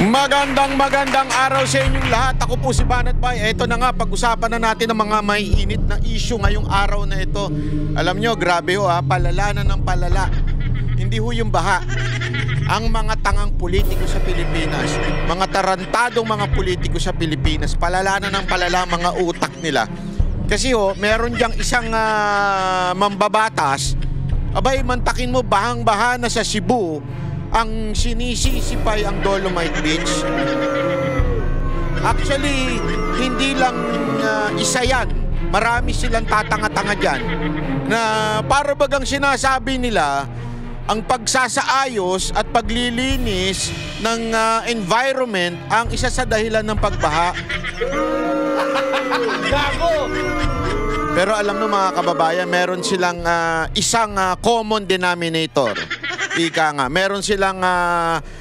Magandang araw sa inyong lahat. Ako po si Banat Bay. Ito na nga, pag-usapan na natin ang mga may init na issue ngayong araw na ito. Alam nyo, grabe ho ha, palala na ng palala. Hindi ho yung baha. Ang mga tangang politiko sa Pilipinas, mga tarantadong mga politiko sa Pilipinas, palala na ng palala mga utak nila. Kasi ho, meron diyang isang mambabatas, abay, mantakin mo, bahang-baha na sa Cebu, ang sinisisipay ang Dolomite Beach. Actually, hindi lang isa yan. Marami silang tatanga-tanga dyan na para bagang sinasabi nila ang pagsasaayos at paglilinis ng environment ang isa sa dahilan ng pagbaha. Gago! Pero alam mo mga kababayan, meron silang isang common denominator. Ika nga, meron silang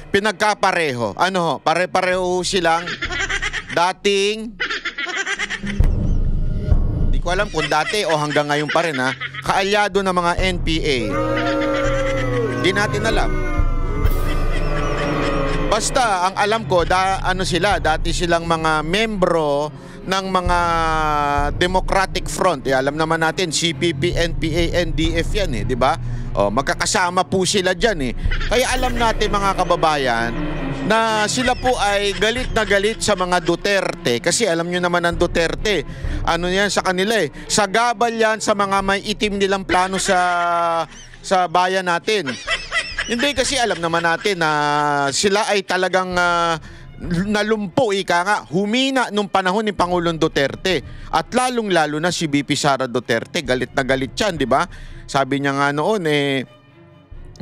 pinagkapareho. Ano ho? Pare-pareho silang dating, di ko alam kung dati o hanggang ngayon pa rin ha, kaalyado ng mga NPA. Di natin alam. Basta ang alam ko, dati silang mga membro ng mga Democratic Front. Alam naman natin, CPP, NPA, NDF yan di ba? Magkakasama po sila dyan Kaya alam natin mga kababayan na sila po ay galit na galit sa mga Duterte. Kasi alam nyo naman ang Duterte, ano yan sa kanila sagabal yan sa mga may itim nilang plano sa bayan natin. Hindi, kasi alam naman natin na sila ay talagang nalumpo, humina nung panahon ni Pangulong Duterte. At lalong-lalo na si VP Sara Duterte, galit na galit yan, di ba? Sabi niya nga noon,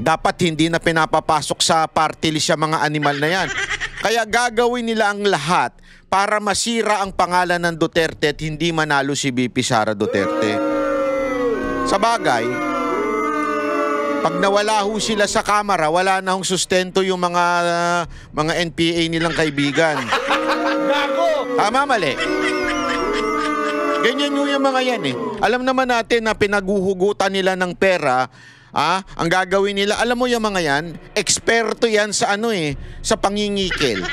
dapat hindi na pinapapasok sa party list yung mga animal na yan. Kaya gagawin nila ang lahat para masira ang pangalan ng Duterte at hindi manalo si VP Sara Duterte. Sa bagay, pag nawala ho sila sa kamera, wala na hong sustento yung mga NPA nilang kaibigan. Tama, mali? Ganyan yung mga yan Alam naman natin na pinaguhugutan nila ng pera. Ang gagawin nila, alam mo yung mga yan, eksperto yan sa sa pangingikil.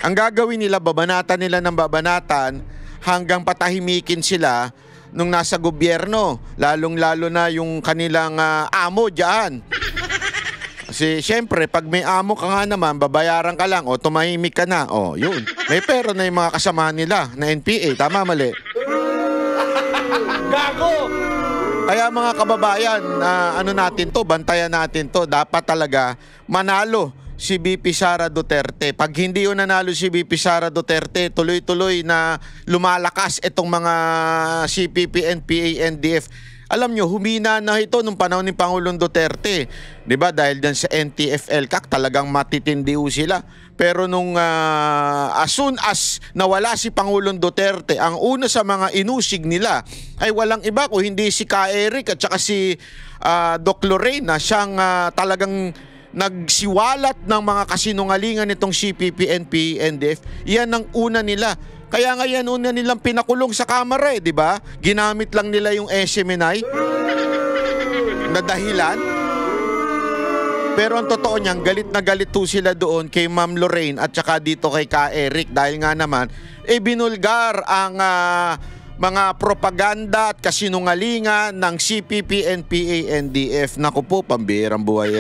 Ang gagawin nila, babanatan nila ng babanatan hanggang patahimikin sila nung nasa gobyerno, lalong-lalo na yung kanilang amo dyan. Kasi syempre, pag may amo ka nga naman, babayaran ka lang, tumahimik ka na, yun. May pera na yung mga kasamahan nila na NPA, tama, mali? Gago! Kaya mga kababayan, natin to, bantayan natin to, dapat talaga manalo si VP Sara Duterte. Pag hindi yun nanalo si VP Sara Duterte, tuloy-tuloy na lumalakas itong mga CPP, NPA, NDF. Alam nyo, humina na ito nung panahon ni Pangulong Duterte. Diba? Dahil dyan sa NTF-ELCAC, talagang matitindi sila. Pero nung as soon as nawala si Pangulong Duterte, ang una sa mga inusig nila ay walang iba kung hindi si Ka Eric at saka si Doc Lorraine na siyang talagang nagsiwalat ng mga kasinungalingan nitong CPP, NPA, NDF. Yan ang una nila. Kaya nga yan una nilang pinakulong sa kamera di ba? Ginamit lang nila yung SMNI na dahilan. Pero ang totoo niyan, galit na galit to sila doon kay Ma'am Lorraine at saka dito kay Ka Eric dahil nga naman binulgar ang mga propaganda at kasinungalingan ng CPP, NPA, NDF. Naku po, pambihirang buhay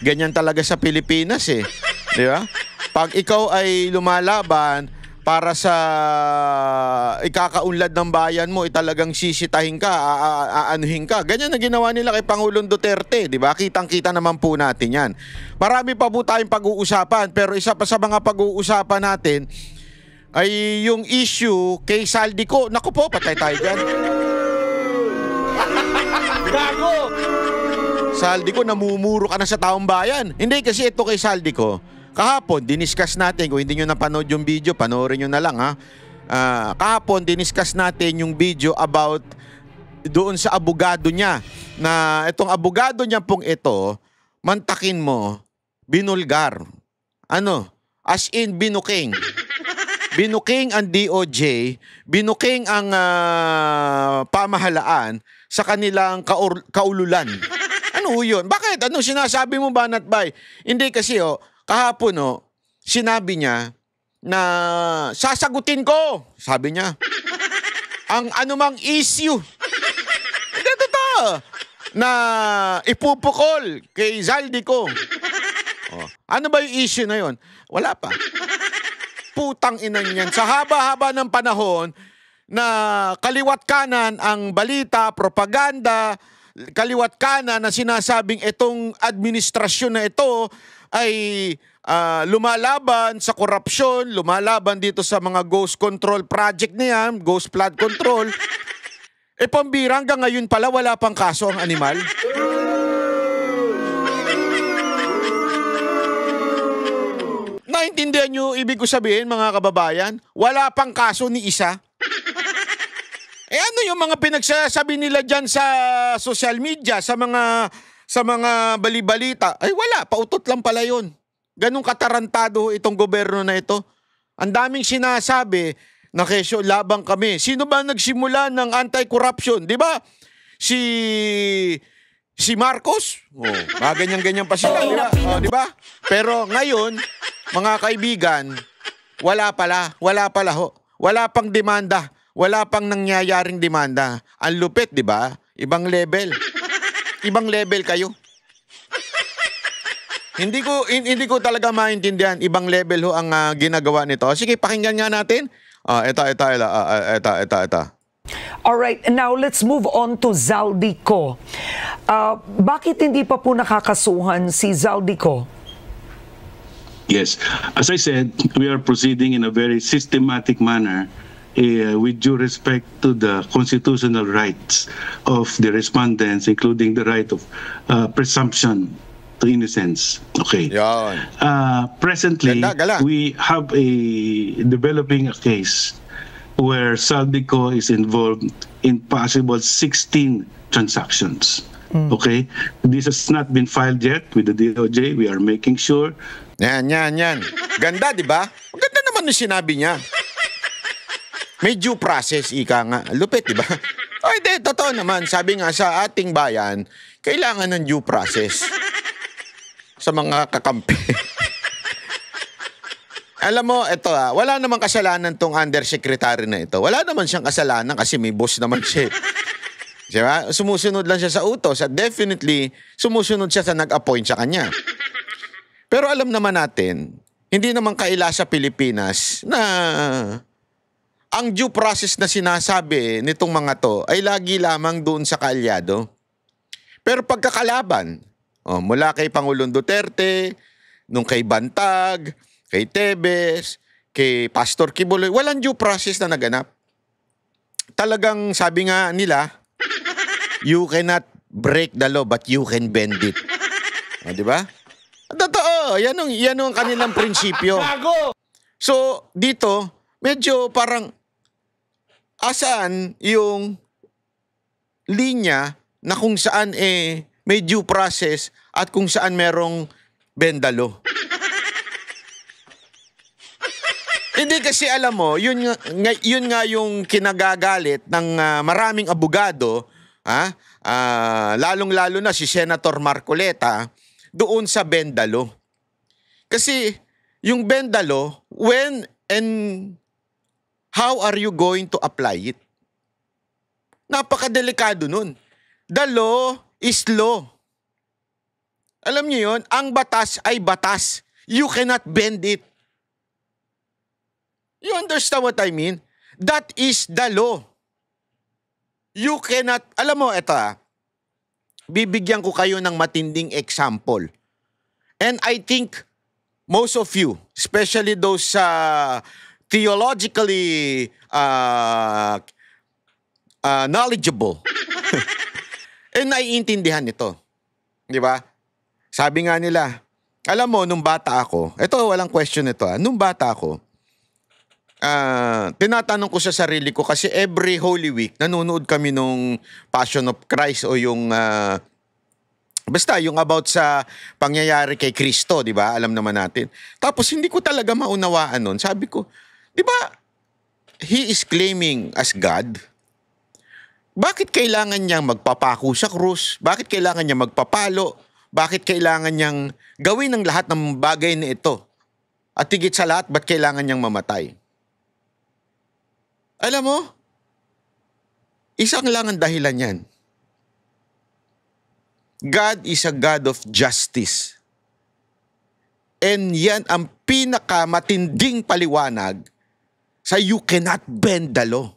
Ganyan talaga sa Pilipinas di ba? Pag ikaw ay lumalaban para sa ikakaunlad ng bayan mo, talagang sisitahin ka, aanuhin ka. Ganyan na ginawa nila kay Pangulong Duterte, di ba? Kitang-kita naman po natin yan. Marami pa po tayong pag-uusapan, pero isa pa sa mga pag-uusapan natin ay yung issue kay Saldico. Naku po, patay tayo dyan. Gago! Saldico, namumuro ka na sa taong bayan. Hindi, kasi ito kay Saldico, kahapon, diniscuss natin. Kung hindi nyo napanood yung video, panoorin nyo na lang kahapon, diniscuss natin yung video about doon sa abogado niya. Na itong abogado niya pong ito, mantakin mo, binulgar. As in, binuking. Binuking ang DOJ, binuking ang pamahalaan sa kanilang kaululan. Ano yun? Bakit? Anong sinasabi mo, Banat Bay? Hindi kasi kahapon sinabi niya na sasagutin ko, sabi niya, ang anumang issue. Hindi totoo. Na ipupukol kay Zaldico. Ano ba yung issue na yon? Wala pa. Putang ina niyan. Sa haba-haba ng panahon na kaliwat kanan ang balita, propaganda, kaliwat kanan na sinasabing itong administrasyon na ito ay lumalaban sa korupsyon, lumalaban dito sa mga ghost control project niya, ghost flood control. Pambira, hanggang ngayon pala wala pang kaso ang animal. Naintindihan nyo ibig ko sabihin, mga kababayan? Wala pang kaso ni isa. Ano yung mga pinagsasabi nila dyan sa social media, sa mga balibalita? Ay wala, pautot lang pala yun. Ganong katarantado itong gobyerno na ito. Ang daming sinasabi na kesyo, labang kami. Sino ba nagsimula ng anti-corruption? Di ba? Si Marcos? Ganyan-ganyan pa sila, di ba? Di ba? Pero ngayon, mga kaibigan, wala pala ho. Wala pang demanda. Wala pang nangyayaring demanda. Ang lupit, di ba? Ibang level. Ibang level kayo. Hindi ko talaga maintindihan. Ibang level ho ang ginagawa nito. Sige, pakinggan nga natin. Ito. Alright, now let's move on to Zaldico. Bakit hindi pa po nakakasuhan si Zaldico? Yes, as I said, we are proceeding in a very systematic manner with due respect to the constitutional rights of the respondents, including the right of presumption to innocence. Okay. Presently, we have developing a case where Zaldico is involved in possible 16 transactions. Okay? This has not been filed yet with the DOJ. We are making sure. Yan. Ganda, di ba? Maganda naman yung sinabi niya. May due process, ika nga. Lupit, di ba? Hindi, totoo naman. Sabi nga sa ating bayan, kailangan ng due process sa mga kakampi. Alam mo, ito wala namang kasalanan tong undersecretary na ito. Wala naman siyang kasalanan kasi may boss naman siya. Diba? Sumusunod lang siya sa utos at definitely sumusunod siya sa nag-appoint sa kanya. Pero alam naman natin, hindi naman kaila sa Pilipinas na ang due process na sinasabi nitong mga to ay lagi lamang doon sa kaalyado. Pero pagkakalaban, mula kay Pangulong Duterte, nung kay Bantag, kay Tebes, kay Pastor Kibuloy, walang due process na naganap. Talagang sabi nga nila, you cannot break the law but you can bend it. Di ba? Totoo, yan ang kanilang prinsipyo. So, dito, medyo parang asaan yung linya na kung saan may due process at kung saan merong bendalo. Hindi kasi alam mo, yun nga yung kinagagalit ng maraming abogado, lalong-lalo na si Senator Marcoleta, doon sa bendalo. Kasi yung bendalo, when and how are you going to apply it? Napakadelikado nun. The law is law. Alam niyo yun, ang batas ay batas. You cannot bend it. You understand what I mean? That is the law. You cannot, alam mo, ito bibigyan ko kayo ng matinding example. And I think most of you, especially those theologically knowledgeable, naiintindihan ito. Di ba? Sabi nga nila, alam mo, nung bata ako, ito walang question ito nung bata ako, tinatanong ko sa sarili ko kasi every Holy Week nanonood kami nung Passion of Christ o yung basta yung about sa pangyayari kay Kristo, di ba? Alam naman natin. Tapos hindi ko talaga maunawaan nun. Sabi ko, di ba he is claiming as God? Bakit kailangan niyang magpapako sa krus? Bakit kailangan niyang magpapalo? Bakit kailangan niyang gawin ang lahat ng bagay na ito? At higit sa lahat, ba't kailangan niyang mamatay? Alam mo, isang lang ang dahilan yan. God is a God of justice. And yan ang pinakamatinding paliwanag sa you cannot bend the law.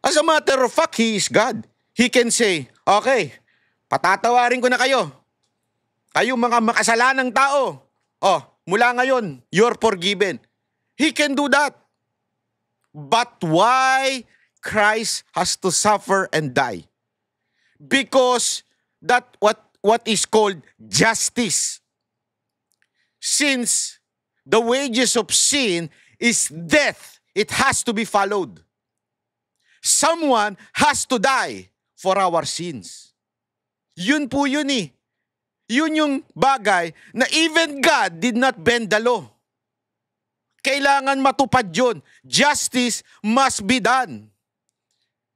As a matter of fact, He is God. He can say, okay, patatawarin ko na kayo. Kayong mga makasalanang tao. Oh, mula ngayon, you're forgiven. He can do that. But why Christ has to suffer and die? Because that what is called justice. Since the wages of sin is death, it has to be followed. Someone has to die for our sins. Yun po yun eh. Yun yung bagay na even God did not bend the law. Kailangan matupad yun. Justice must be done.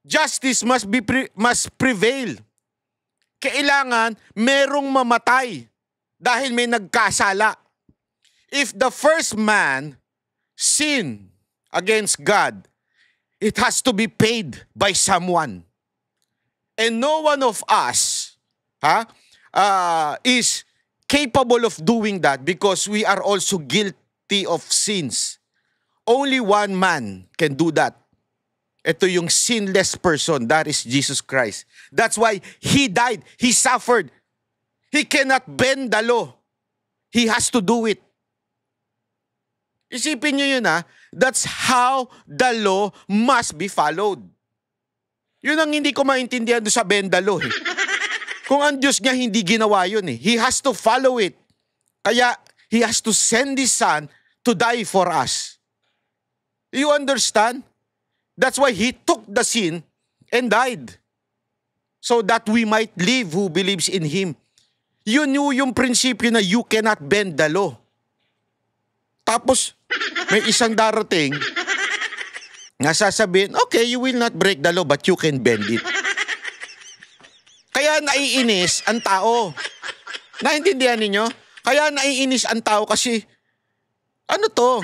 Justice must prevail. Kailangan merong mamatay dahil may nagkasala. If the first man sinned against God, it has to be paid by someone. And no one of us is capable of doing that because we are also guilty of sins. Only one man can do that. Ito yung sinless person, that is Jesus Christ. That's why He died, He suffered. He cannot bend the law. He has to do it. Isipin nyo yun that's how the law must be followed. Yun ang hindi ko maintindihan doon sa bend the law eh. Kung ang Diyos niya hindi ginawa yun eh. He has to follow it. Kaya He has to send His Son to die for us. You understand? That's why He took the sin and died. So that we might live who believes in Him. Yun yung prinsipyo na you cannot bend the law. Tapos, may isang darating na sasabihin, okay, you will not break the law but you can bend it. Kaya naiinis ang tao. Naintindihan ninyo? Kaya naiinis ang tao kasi, ano to?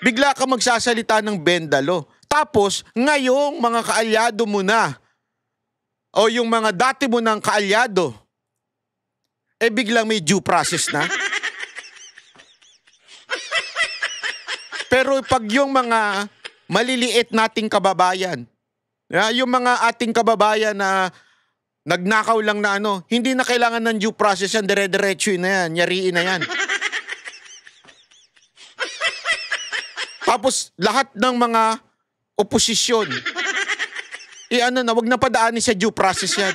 Bigla ka magsasalita ng bend the law. Tapos, ngayong mga kaalyado mo na, o yung mga dati mo ng kaalyado, biglang may due process na. Pero pag yung mga maliliit nating kababayan, yung mga ating kababayan na nagnakaw lang na hindi na kailangan ng due process yan, dire-diretso na yan, yariin na yan. Tapos lahat ng mga oposisyon, wag na padaanin sa due process yan.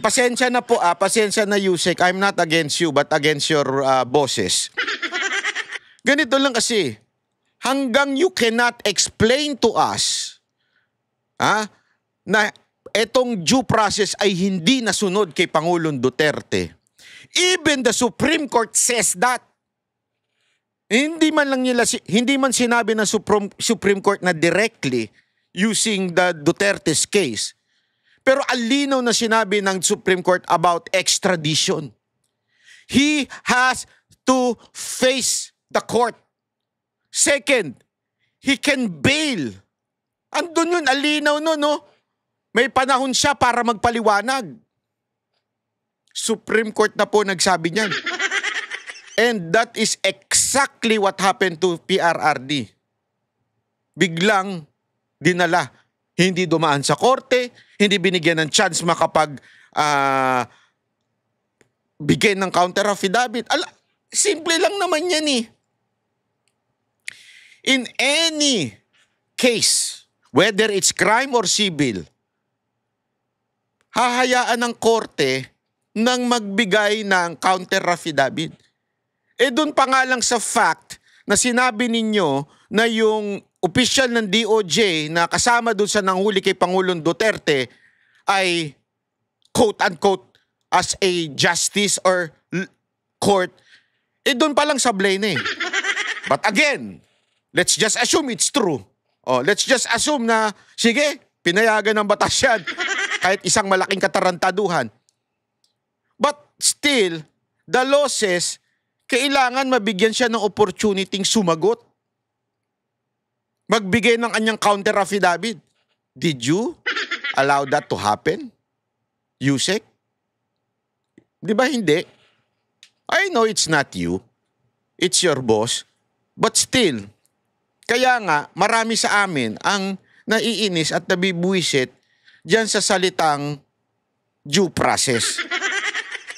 Pasensya na po pasensya na Yusek, I'm not against you but against your bosses. Ganito lang kasi, hanggang you cannot explain to us na etong due process ay hindi nasunod kay Pangulong Duterte. Even the Supreme Court says that. Hindi man sinabi ng Supreme Court na directly using the Duterte's case. Pero alinaw na sinabi ng Supreme Court about extradition. He has to face the court. Second, he can bail. Andun yun, alinaw nun, no? May panahon siya para magpaliwanag. Supreme Court na po nagsabi niyan. And that is exactly what happened to PRRD. Biglang dinala. Hindi dumaan sa korte, hindi binigyan ng chance bigyan ng counter affidavit. Simple lang naman yan eh. In any case, whether it's crime or civil, hahayaan ng korte nang magbigay ng counter affidavit. Doon pa nga lang sa fact na sinabi ninyo na yung opisyal ng DOJ na kasama doon sa nanghuli kay Pangulong Duterte ay quote-unquote as a justice or court, doon pa lang sablay na eh. But again, let's just assume it's true. Let's just assume na, sige, pinayagan ng batas yan kahit isang malaking katarantaduhan. But still, the law says, kailangan mabigyan siya ng opportunity sumagot. Magbigay ng kanyang counter affidavit. Did you allow that to happen? Yusek? Di ba hindi? I know it's not you. It's your boss. But still, kaya nga marami sa amin ang naiinis at nabibuwisit diyan sa salitang due process.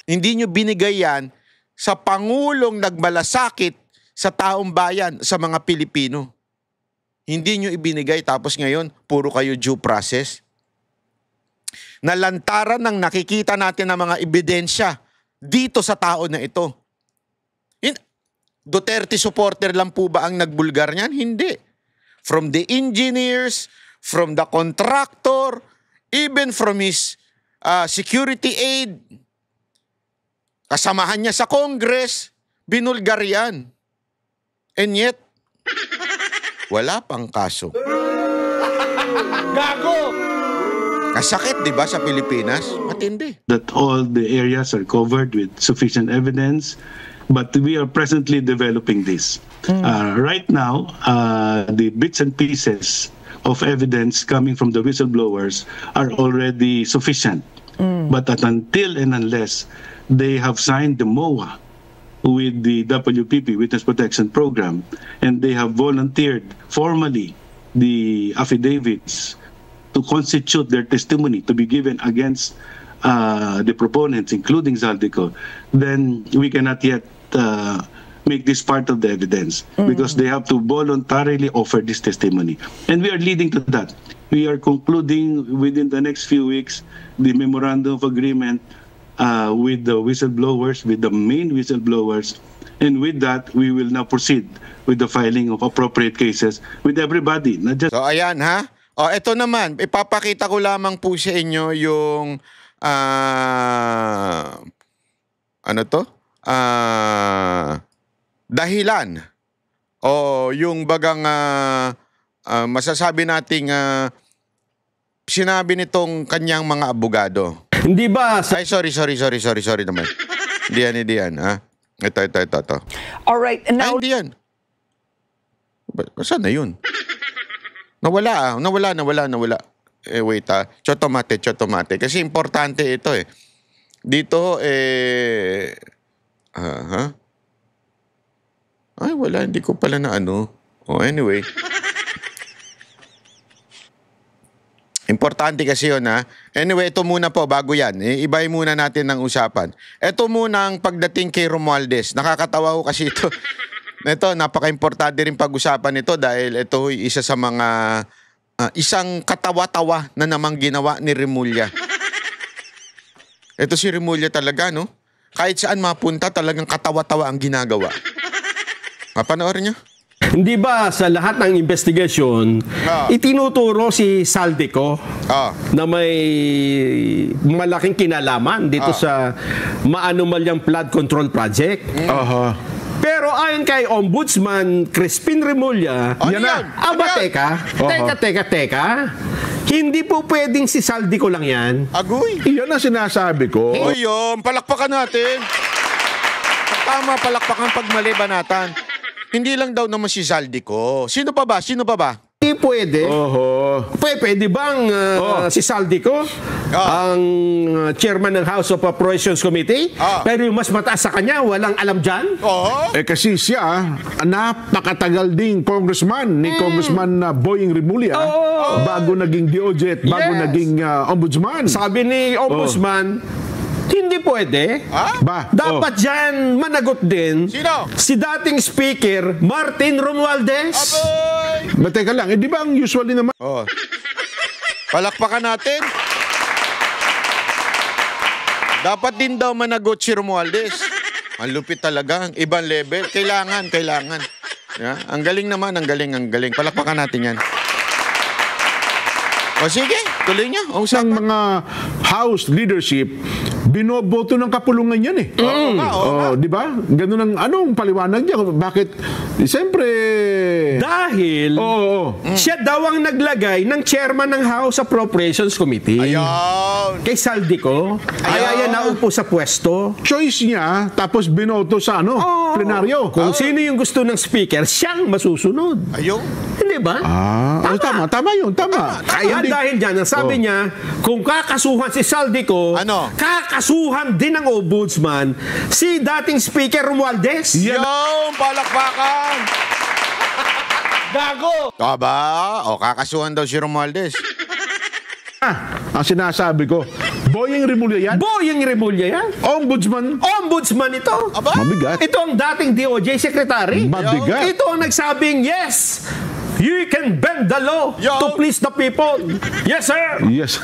Hindi nyo binigay yan sa Pangulong nagmalasakit sa taong bayan, sa mga Pilipino. Hindi nyo ibinigay tapos ngayon, puro kayo due process. Nalantaran ng nakikita natin ng mga ebidensya dito sa tao na ito. Duterte supporter lang po ba ang nagbulgar niyan? Hindi. From the engineers, from the contractor, even from his security aide, kasamahan niya sa Congress, binulgar yan. And yet, wala pang kaso. Gago! Kasakit, di ba, sa Pilipinas? Matindi. That all the areas are covered with sufficient evidence, but we are presently developing this. Right now, the bits and pieces of evidence coming from the whistleblowers are already sufficient. But until and unless they have signed the MOA with the WPP, Witness Protection Program, and they have volunteered formally the affidavits to constitute their testimony to be given against the proponents, including Zaldico, then we cannot yet make this part of the evidence because they have to voluntarily offer this testimony. And we are leading to that. We are concluding within the next few weeks the memorandum of agreement with the whistleblowers, with the main whistleblowers, and with that, we will now proceed with the filing of appropriate cases with everybody, not just... So, ayan ha. O, eto naman, ipapakita ko lamang po sa inyo yung, ano to? Dahilan. O, yung bagang masasabi nating sinabi nitong kanyang mga abogado. Hindi ba sa... Ay, sorry naman. Hindi yan, ha? Ito. Alright, now... Ay, hindi yan. Saan na yun? Nawala. Wait, chotomate. Kasi importante ito, eh. Dito, Ay, wala. Hindi ko pala na ano. Oh, anyway. Importante kasi yun, ha? Anyway, ito muna po, bago yan. Ibay muna natin ng usapan. Ito muna ang pagdating kay Romualdez. Nakakatawa ko kasi ito. Ito, napaka-importante rin pag-usapan ito dahil ito isa sa mga isang katawa-tawa na namang ginawa ni Remulla. Ito si Remulla talaga, no? Kahit saan mapunta, talagang katawa-tawa ang ginagawa. Mapanoorin niyo? Hindi ba sa lahat ng investigation, itinuturo si Zaldico na may malaking kinalaman dito sa maanumalyang flood control project? Pero ayon kay Ombudsman Crispin Remulla, teka. Hindi po pwedeng si Zaldico lang yan. Agoy! Iyon ang sinasabi ko. O yun, palakpakan natin. Tama, palakpakan pag mali banatan. Hindi lang daw naman si Zaldico. Sino pa ba? Hindi pwede. Pwede bang si Zaldico, ang chairman ng House of Appropriations Committee, pero yung mas mataas sa kanya, walang alam dyan? Kasi siya, napakatagal ding congressman ni Congressman Boying Remulla bago naging DOJ, bago naging ombudsman. Sabi ni Ombudsman, hindi pwede. Dapat dyan managot din si dating speaker Martin Romualdez. Teka lang, di ba ang usually naman? Palakpakan natin. Dapat din daw managot si Romualdez. Ang lupit talaga. Ibang level. Kailangan. Yeah? Ang galing naman, ang galing. Palakpakan natin yan. O sige, tuloy niyo. Ang mga House leadership, binoboto ng kapulungan yan eh. Di ba? Ganun ang anong paliwanag niya. Bakit? Siyempre... Dahil siya daw ang naglagay ng chairman ng House Appropriations Committee. Ayun. Kay Saldico. Kaya yan naupo sa pwesto. Choice niya, tapos binoto sa plenaryo. Kung sino yung gusto ng speaker, siyang masusunod. Ayun. Hindi ba? Tama yun, tama. Kaya dahil dyan, ang sabi niya, kung kakasuhan si Saldico, kakasuhan din ng ombudsman si dating Speaker Romualdez. Yung palakpakan! Gago! Aba, kakasuhan daw si Romualdez. Ang sinasabi ko, Boying Rimulya yan? Boying Rimulya yan? Ombudsman ito. Aba? Mabigat. Ito ang dating DOJ Secretary. Mabigat. Ito ang nagsabing, yes, you can bend the law to please the people. Yes, sir. Yes.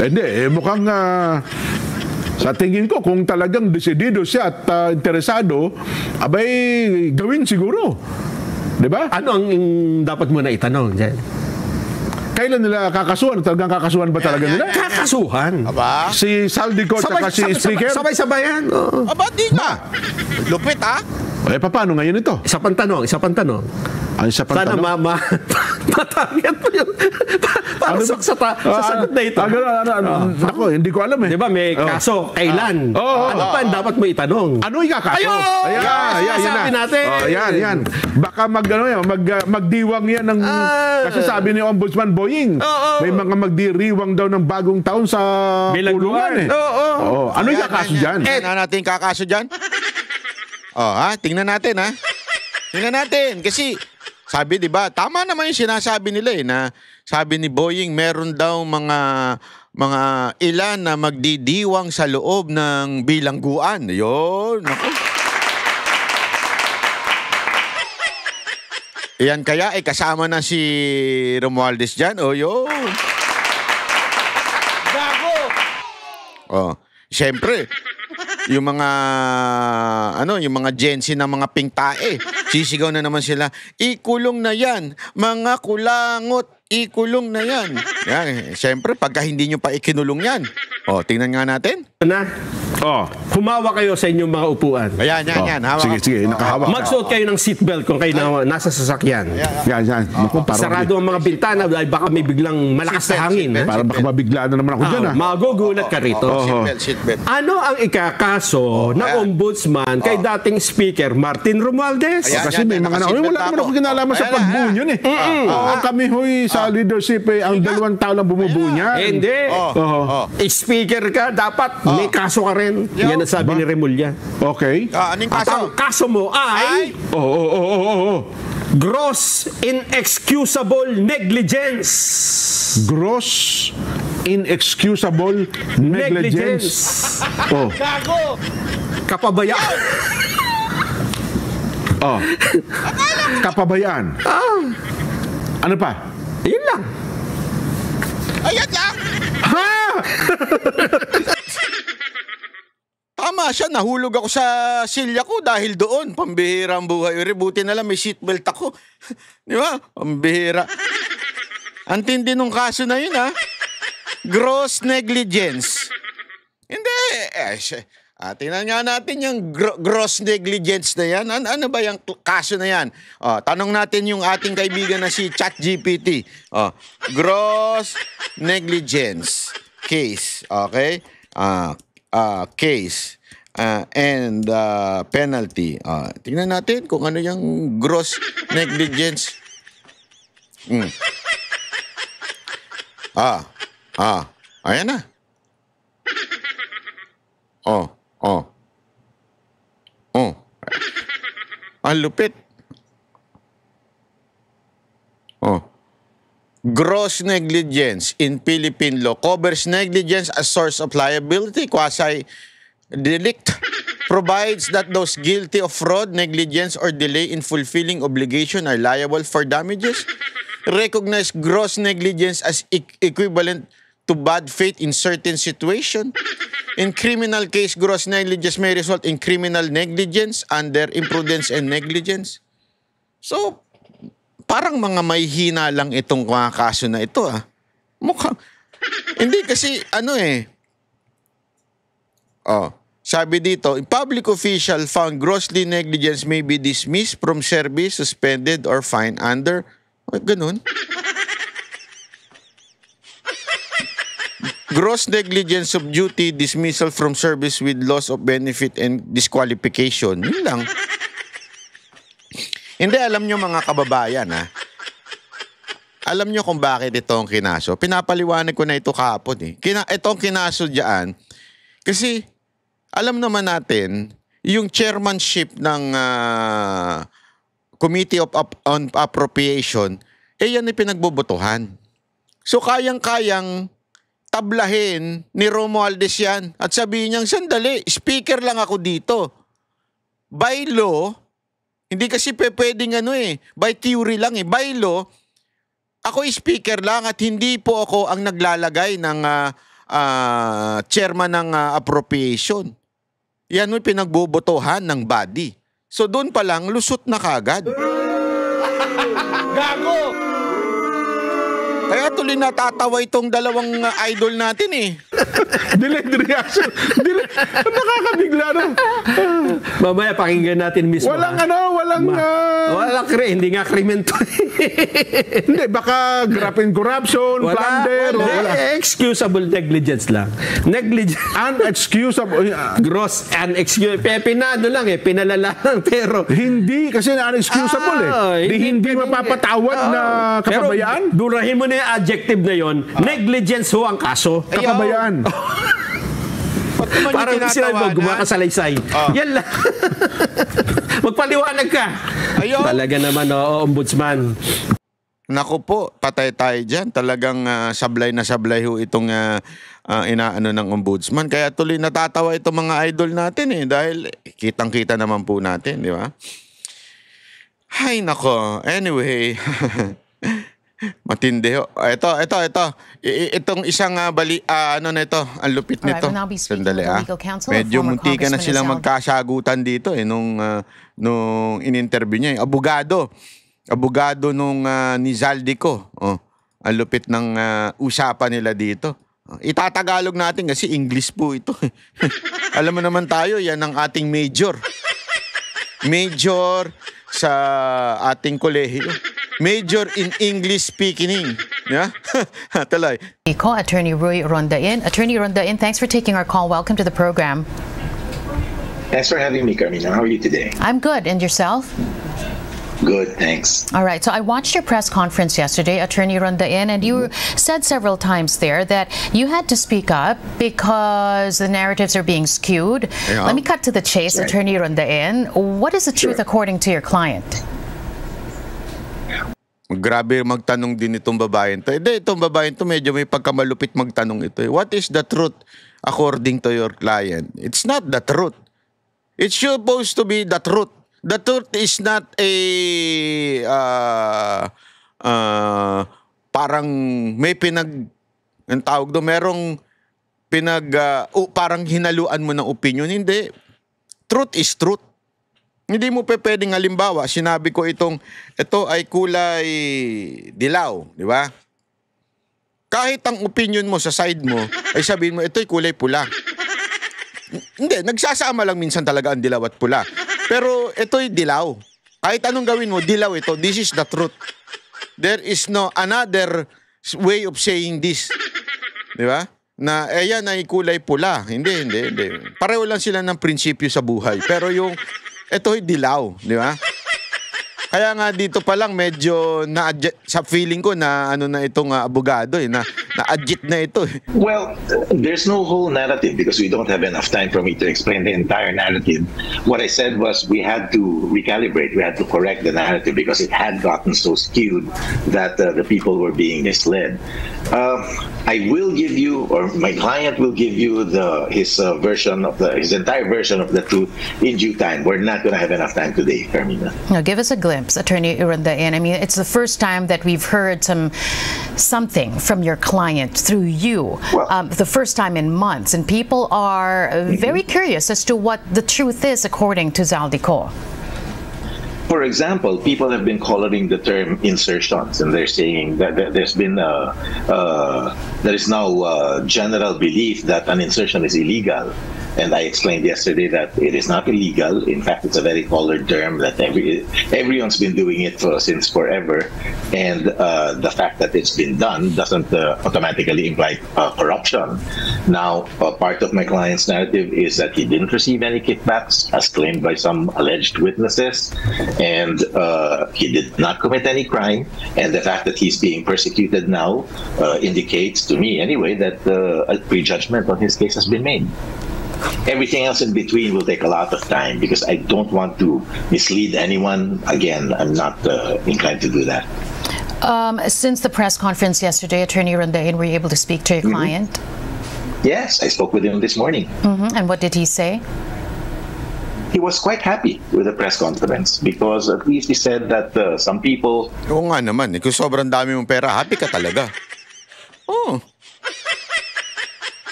Hindi, mukhang sa tingin ko, kung talagang desidido siya at interesado, abay, gawin siguro. Di ba? Ano ang dapat mo na itanong dyan? Kailan nila kakasuhan? Talagang kakasuhan ba talaga nila? Kakasuhan. Aba? Si Saldico at si Speaker? Sabay-sabay yan. Aba, di nga. Lupit, Paano ngayon ito? Isa pang tanong. Ang isa pang Sana tanong. matarget mo yun. Para sa sagot na ito. Ako, hindi ko alam eh. Di ba may kaso, kailan? Ano pa ang dapat mo itanong? Ano ikakaso? Ayan, sabi natin. Yan. Baka magdiwang yan ng... Kasi sabi ni Ombudsman Boying, may mga magdiriwang daw ng bagong taon sa pulungan eh. Ano ikakaso dyan? Tingnan natin kakaso dyan. Tingnan natin Tingnan natin. Kasi, sabi, di ba, tama naman yung sinasabi nila na sabi ni Boying, meron daw mga ilan na magdidiwang sa loob ng bilangguan. Yun. Naku. Yan kaya, kasama na si Romualdez dyan. Yun. Gago! Siyempre, yung mga Gen Z na mga pingtae, sisigaw na naman sila, ikulong na yan, mga kulangot, ikulong na yan. Yan, siyempre, pagka hindi nyo pa ikinulong yan. Tingnan nga natin. Humawa kayo sa inyong mga upuan. Ayan, yan. Hawak. Sige, nakahawak. Magsuot kayo ng seatbelt kung kayo nasa sasakyan. Yan. Sarado ang mga bintana dahil baka may biglang malakas na hangin. Para baka mabigla na naman ako dyan. Magugulat ka rito. Seatbelt. Ano ang ikakaso ng ombudsman kay dating Speaker Martin Romualdez? Kasi may mga wala naman ako kinalaman sa pagbuo yun eh. Kami huy sa leadership ang 2 taon lang bumubuo niya. Hindi. Speaker ka, dapat may kaso ka rin. Yan ang sabi ni Remulla. Okay. Anong At kaso? ang kaso mo ay gross inexcusable negligence. Gross inexcusable negligence. Gago! Kapabayaan. Kapabayaan. Ano pa? Yun lang. Ayan lang! Tama siya, nahulog ako sa silya ko dahil doon. Pambihira ang buhay. Buti na lang may seatbelt ako. Di ba? Pambihira. Ang tindi nung kaso na yun, Gross negligence. Hindi. Tingnan nga natin yung gross negligence na yan. Ano ba yung kaso na yan? Tanong natin yung ating kaibigan na si ChatGPT. Gross negligence case. Okay? Case and penalty. Tingnan natin kung ano yung gross negligence. Ayan na. Ang lupit. Gross negligence in Philippine law covers negligence as source of liability, quasi-delict, provides that those guilty of fraud, negligence, or delay in fulfilling obligation are liable for damages, recognize gross negligence as equivalent to bad faith in certain situation. In criminal case, gross negligence may result in criminal negligence under imprudence and negligence. So, parang mga may hina lang itong mga kaso na ito. Mukhang, hindi kasi Sabi dito, a public official found grossly negligence may be dismissed from service, suspended, or fined under... ganun. Gross negligence of duty, dismissal from service with loss of benefit and disqualification. Yun lang. Hindi, alam nyo mga kababayan, ha? Alam nyo kung bakit ito ang kinaso. Pinapaliwanag ko na ito kahapon, eh. Ito ang kinaso dyan. Kasi, alam naman natin, yung chairmanship ng Committee on Appropriation, yan ay pinagbobotohan. So, kayang-kayang tablahin ni Romualdez yan at sabihin niyang, sandali, speaker lang ako dito. By law, hindi kasi pwedeng by theory lang by law, ako speaker lang at hindi po ako ang naglalagay ng chairman ng appropriation. Yan yung pinagbobotohan ng body. So doon pa lang, lusot na kagad. Gago! Kaya tuloy natatawa itong dalawang idol natin eh. Delayed reaction. Nakakabigla na. Mamaya pakinggan natin mismo. Walang hindi nga krimen to. Hindi, baka graft and corruption, plunder. Excusable negligence lang. Negligence. Unexcusable. Gross unexcusable. Pinano lang pinalala lang. Pero hindi, kasi unexcusable Hindi mapapatawad na kapabayaan. Pero durahin mo na yung adjective na yon. Negligence ho ang kaso. Kapabayaan. Parang sila mo gumakasalaysay. Yan lang. Magpaliwanag ka. Talaga naman, Ombudsman. Naku po, patay tayo dyan. Talagang sablay na sablay ho itong inaano ng Ombudsman. Kaya tuloy natatawa itong mga idol natin dahil kitang-kita naman po natin, di ba? Ay, nako. Anyway, matindi ho. Ito. Itong isang ang lupit nito. Sandali Medyo muntika na silang magkasagutan dito nung in-interview niya. Abogado nung ni Zaldico. Ang lupit ng usapan nila dito. Itatagalog natin kasi English po ito. Alam mo naman tayo, yan ang ating major. Major sa ating kolehiyo. Major in English speaking. Yeah? Talay. Attorney Roy Rondain. Attorney Rondain, thanks for taking our call. Welcome to the program. Thanks for having me, Carmina. How are you today? I'm good. And yourself? Good, thanks. All right. So I watched your press conference yesterday, Attorney Rondain, and you said several times there that you had to speak up because the narratives are being skewed. Yeah. Let me cut to the chase, right. Attorney Rondain. What is the truth according to your client? Grabe magtanong din itong babaeng to. Itong babaeng to medyo may pagkamalupit magtanong ito. What is the truth according to your client? It's not the truth. It's supposed to be the truth. The truth is not a parang may ang tawag doon, merong parang hinaluan mo ng opinion. Hindi. Truth is truth. Hindi mo pwedeng halimbawa, sinabi ko ito ay kulay dilaw, di ba? Kahit ang opinion mo sa side mo, ay sabihin mo, ito ay kulay pula. Hindi, nagsasama lang minsan talaga ang dilaw at pula. Pero ito ay dilaw. Kahit anong gawin mo, dilaw ito. This is the truth. There is no another way of saying this. Di ba? Na yan ay kulay pula. Hindi. Pareho lang sila ng prinsipyo sa buhay. Pero ito ay dilaw, di ba? Kaya nga dito pa lang medyo sa feeling ko na itong abogado na-adjit na ito. Well, there's no whole narrative because we don't have enough time for me to explain the entire narrative. What I said was we had to recalibrate, we had to correct the narrative because it had gotten so skewed that the people were being misled. I will give you, or my client will give you his entire version of the truth in due time. We're not going to have enough time today, Carmina. Now, give us a glimpse, Attorney Rondain. I mean, it's the first time that we've heard something from your client through you. Well, the first time in months, and people are very curious as to what the truth is according to Zaldico. For example, people have been coloring the term insertions, and they're saying that there's been there is now general belief that an insertion is illegal. And I explained yesterday that it is not illegal. In fact, it's a very colored term that everyone's been doing it since forever. And the fact that it's been done doesn't automatically imply corruption. Now, part of my client's narrative is that he didn't receive any kickbacks, as claimed by some alleged witnesses, and he did not commit any crime. And the fact that he's being persecuted now indicates to me, anyway, that a prejudgment on his case has been made. Everything else in between will take a lot of time because I don't want to mislead anyone. Again, I'm not inclined to do that. Since the press conference yesterday, Attorney Rondain, were you able to speak to your client? Yes, I spoke with him this morning. And what did he say? He was quite happy with the press conference because at least he said that some people... Oo nga naman, kung sobrang dami mong pera, happy ka talaga. Oo.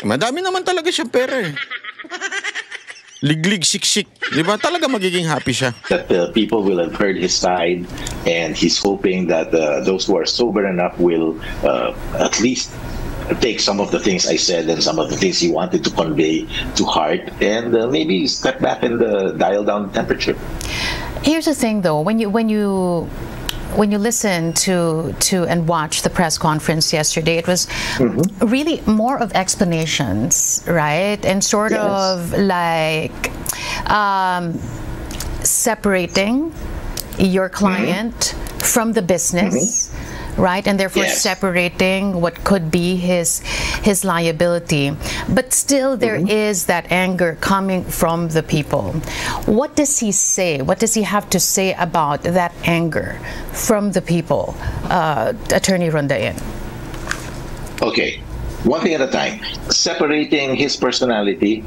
Madami naman talaga siyang pera eh. Liglig, siksik. Di ba? Talaga magiging happy siya. That people will have heard his side and he's hoping that those who are sober enough will at least take some of the things I said and some of the things he wanted to convey to heart and maybe step back and dial down the temperature. Here's the thing though, when you listen to and watch the press conference yesterday, it was really more of explanations, right? And sort of like separating your client from the business, right? And therefore separating what could be his liability. But still there is that anger coming from the people. What does he say? What does he have to say about that anger from the people, Attorney Rondain? Okay, one thing at a time. Separating his personality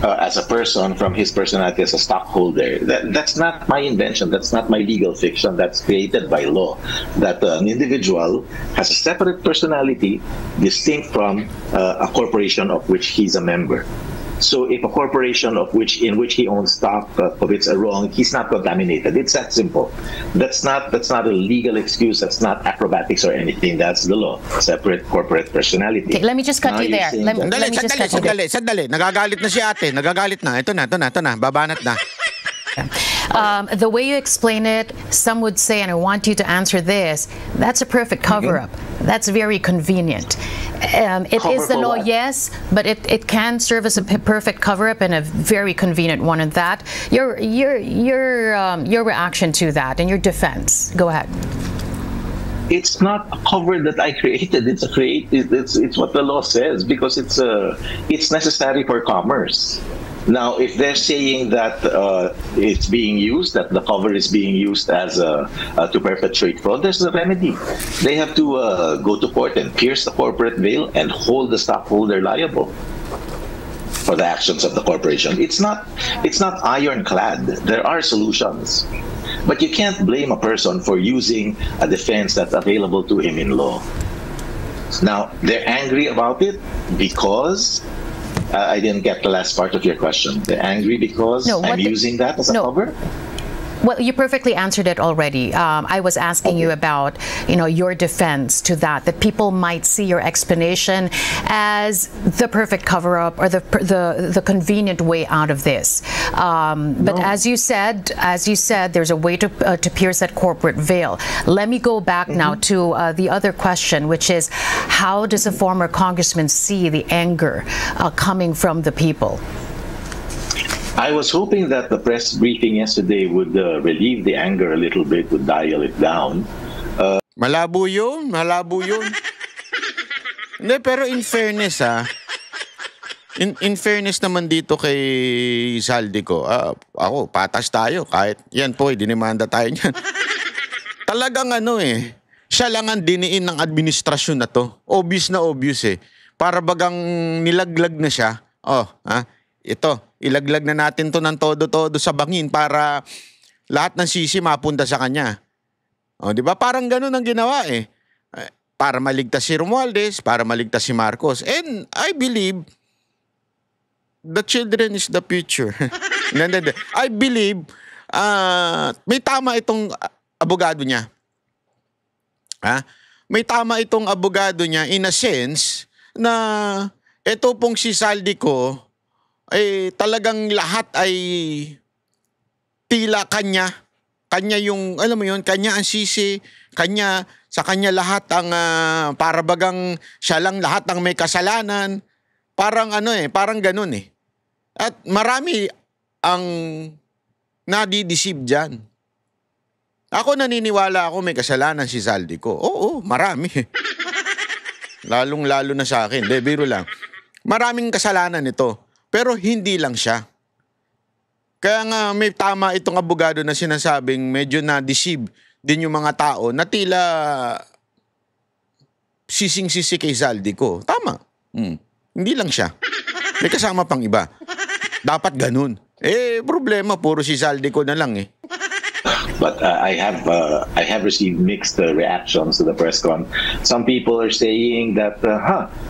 as a person from his personality as a stockholder. That's not my invention. That's not my legal fiction. That's created by law. That an individual has a separate personality distinct from a corporation of which he's a member. So if a corporation in which he owns stock commits a wrong, he's not contaminated. It's that simple. That's not a legal excuse. That's not acrobatics or anything. That's the law. Separate corporate personality. Okay, let me just cut you there. Sandali. Nagagalit na si ate. Nagagalit na. Ito na. Babanat na. The way you explain it, some would say, and I want you to answer this, that's a perfect cover-up. That's very convenient. It is the law, yes, but it can serve as a perfect cover-up and a very convenient one at that. Your reaction to that and your defense. Go ahead. It's not a cover that I created. It's what the law says because it's necessary for commerce. Now, if they're saying that it's being used, that the cover is being used as to perpetrate fraud, there's a remedy. They have to go to court and pierce the corporate veil and hold the stockholder liable for the actions of the corporation. It's not ironclad. There are solutions. But you can't blame a person for using a defense that's available to him in law. Now, they're angry about it because... I didn't get the last part of your question. They're angry because I'm using that as a cover? Well, you perfectly answered it already. I was asking you about, your defense to that people might see your explanation as the perfect cover-up or the convenient way out of this. But as you said, there's a way to pierce that corporate veil. Let me go back now to the other question, which is, how does a former congressman see the anger coming from the people? I was hoping that the press briefing yesterday would relieve the anger a little bit, would dial it down. Malabo yun. Hindi, pero in fairness in fairness naman dito kay Zaldico, ako, patas tayo. Kahit yan po, dinimanda tayo niyan. Talagang siya lang ang diniin ng administrasyon na to. Obvious na obvious Para bagang nilaglag na siya. Ito, ilaglag na natin to ng todo-todo sa bangin para lahat ng sisi mapunta sa kanya. Di ba? Parang ganun ang ginawa Para maligtas si Romualdez, para maligtas si Marcos. And I believe the children is the future. I believe may tama itong abogado niya. May tama itong abogado niya in a sense na ito pong si Zaldico talagang lahat ay tila kanya. Kanya yung, alam mo yun, kanya ang sisi, sa kanya lahat ang parabagang siya lang lahat ang may kasalanan. Parang parang ganun eh. At marami ang nadideceive dyan. Ako naniniwala ako may kasalanan si Zaldico. Oo, marami. Lalong-lalo na sa akin. Biro lang. Maraming kasalanan ito. Pero hindi lang siya. Kaya nga may tama itong abogado na sinasabing medyo na-deceive din yung mga tao na tila sising-sisi kay Zaldico. Tama. Hindi lang siya. May kasama pang iba. Dapat ganun. Problema, puro si Zaldico na lang eh. But I have received mixed reactions to the press con. Some people are saying that,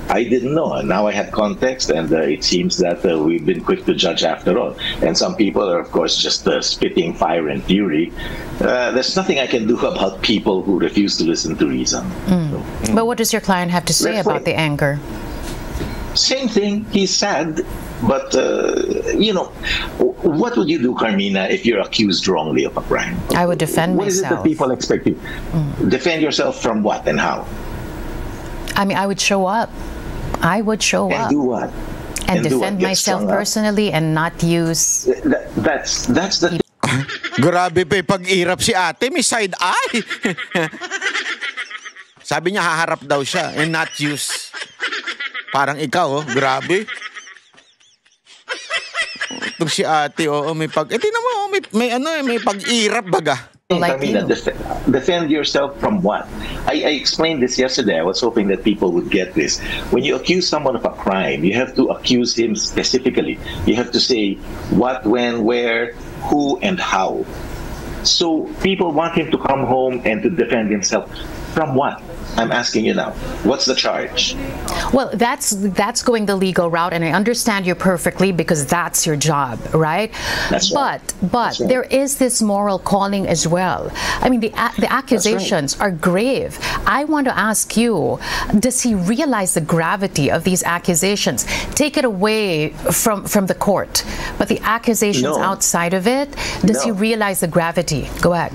I didn't know. Now I had context, and it seems that we've been quick to judge after all. And some people are, of course, just spitting fire and fury. There's nothing I can do about people who refuse to listen to reason. But what does your client have to say about the anger? Same thing. He's sad. But, what would you do, Carmina, if you're accused wrongly of a crime? I would defend myself. What is it that people expect you? Defend yourself from what and how? I mean, I would show up. I would show up. And do what? And defend myself personally and not use... That's the... Grabe pa yung pag-irap si ate. May side eye. Sabi niya haharap daw siya and not use. Parang ikaw, grabe. Itong si ate, may pag... tingnan mo, may pag-irap baga. Like defend yourself from what? I explained this yesterday. I was hoping that people would get this. When you accuse someone of a crime, you have to accuse him specifically. You have to say what, when, where, who, and how. So people want him to come home and to defend himself from what? I'm asking you now. What's the charge? Well, that's going the legal route, and I understand you perfectly because that's your job, right? That's right. But That's right. there is this moral calling as well. I mean, the accusations are grave. I want to ask you, does he realize the gravity of these accusations? Take it away from the court, but the accusations outside of it, does he realize the gravity? Go ahead.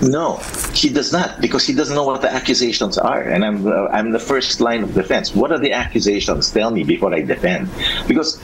No, he does not, because he doesn't know what the accusations are, and I'm the first line of defense. What are the accusations? Tell me before I defend, because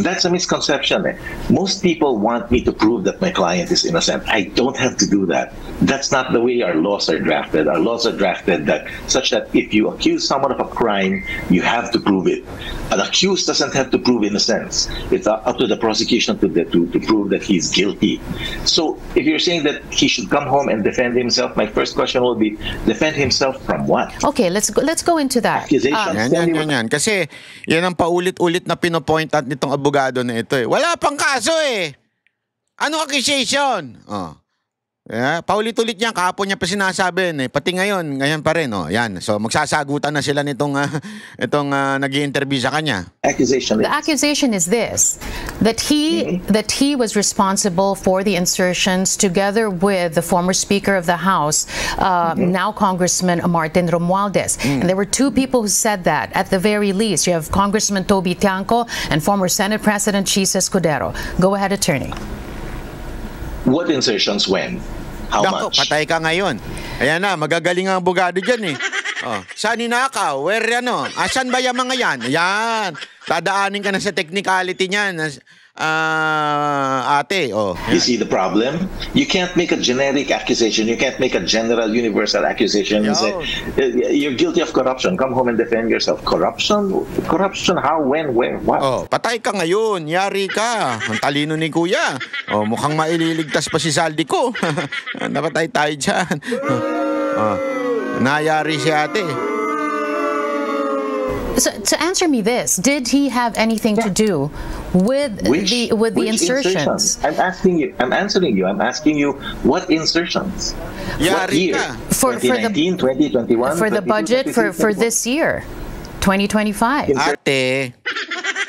that's a misconception. Most people want me to prove that my client is innocent. I don't have to do that. That's not the way our laws are drafted. Our laws are drafted such that if you accuse someone of a crime, you have to prove it. An accused doesn't have to prove innocence. It's up to the prosecution to prove that he's guilty. So if you're saying that he should come home and defend himself, my first question will be, defend himself from what? Okay, let's go into that. Yan. Kasi yan ang paulit-ulit na pinopoint out nitong abogado na ito eh. Wala pang kaso eh. Anong accusation? Yeah, paulit-ulit niya, kahapon niya pa sinasabi pati ngayon pa rin yan. So magsasagutan na sila nitong nag-i-interview sa kanya. The accusation is this, that he was responsible for the insertions together with the former Speaker of the House, now Congressman Martin Romualdez. And there were two people who said that at the very least. You have Congressman Toby Tiangco and former Senate President Chisa Escudero. Go ahead, attorney. What insertions when? How much? Patay ka ngayon. Ayan na, magagaling ang abogado dyan eh. Saan ninakaw? Where asan ba yung mga yan? Ayan. Dadaanin ka na sa technicality niyan. Ate, You see the problem? You can't make a generic accusation. You can't make a general, universal accusation. You say, you're guilty of corruption. Come home and defend yourself. Corruption? Corruption? How? When? Where? What? Patay ka ngayon. Yari ka. Ang talino ni Kuya. Mukhang maililigtas pa si Zaldico. Napatay tayo dyan. Nayari si ate. So to answer me this, did he have anything to do with the insertions? I'm asking you. I'm answering you. I'm asking you what insertions? What year? For 2019, 2021? For the budget for this year, 2025. Ate,